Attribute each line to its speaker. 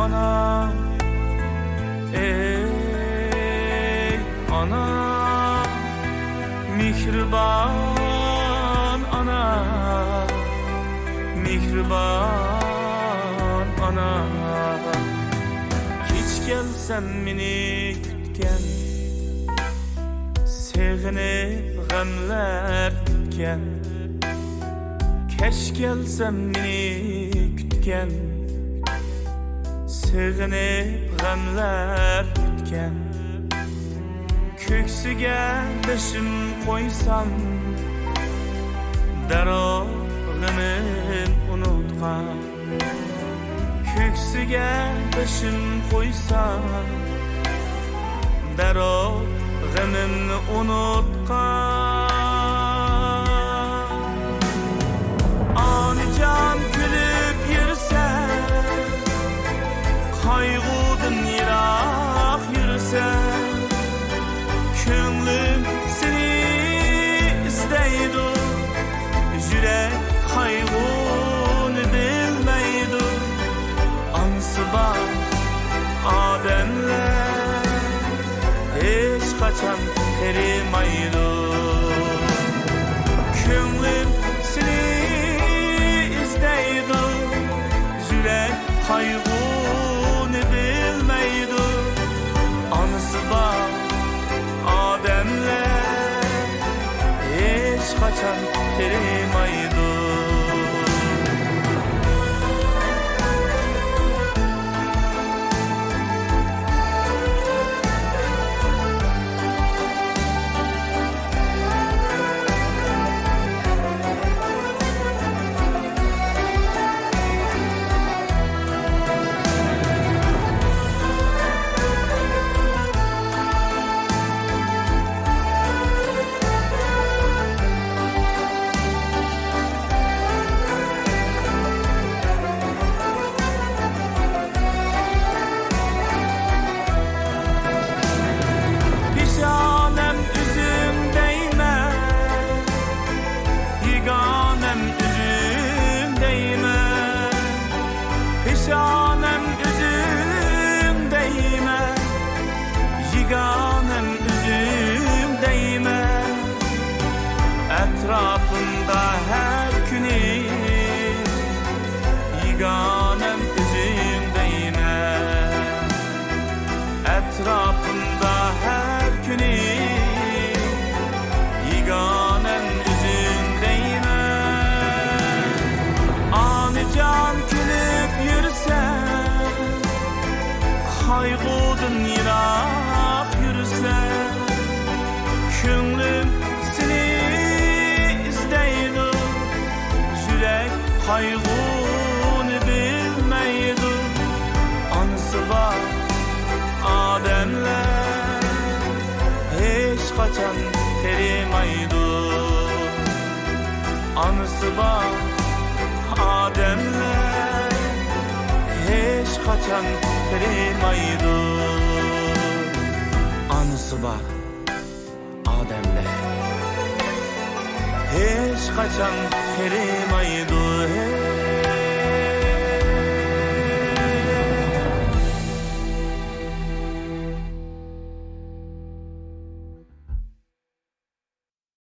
Speaker 1: ana, ey ana, mihriban ana, mihriban ana. Hiç gelsen meni kütken, sevgini gamlar kütken. Keş gelsem meni kütken, sevgini gamlar kütken. Köksüge başım koysam, darog g'imin unutgan. Köksüge başım koysam, darog g'imimni unutgan. Anican gülüp yürse, kaygıdan yirak yürse, könglim seni isteydi, yürek kaygını bilmeydi. Ansı var ademler, hiç kaçan erimaydı. Könglim seni isteydi, yürek kaygını bilmeydi. Ansı var ademler, hiç kaçan erimaydı. Şanem üzüm değme, yiganem üzüm değme. Etrafında her günü yiganem üzüm değme. Etrafında her günü yiganem üzüm değme. Anican gülüp yürse, kaygıdan yirak yürse, könglim seni isteydi, yürek kaygını bilmeydi. Anısı var ademler, hiç kaçan erimaydı. Anısı var ademler, hiç kaçan erimaydı. Anısı var ademler, hiç kaçan erimaydı.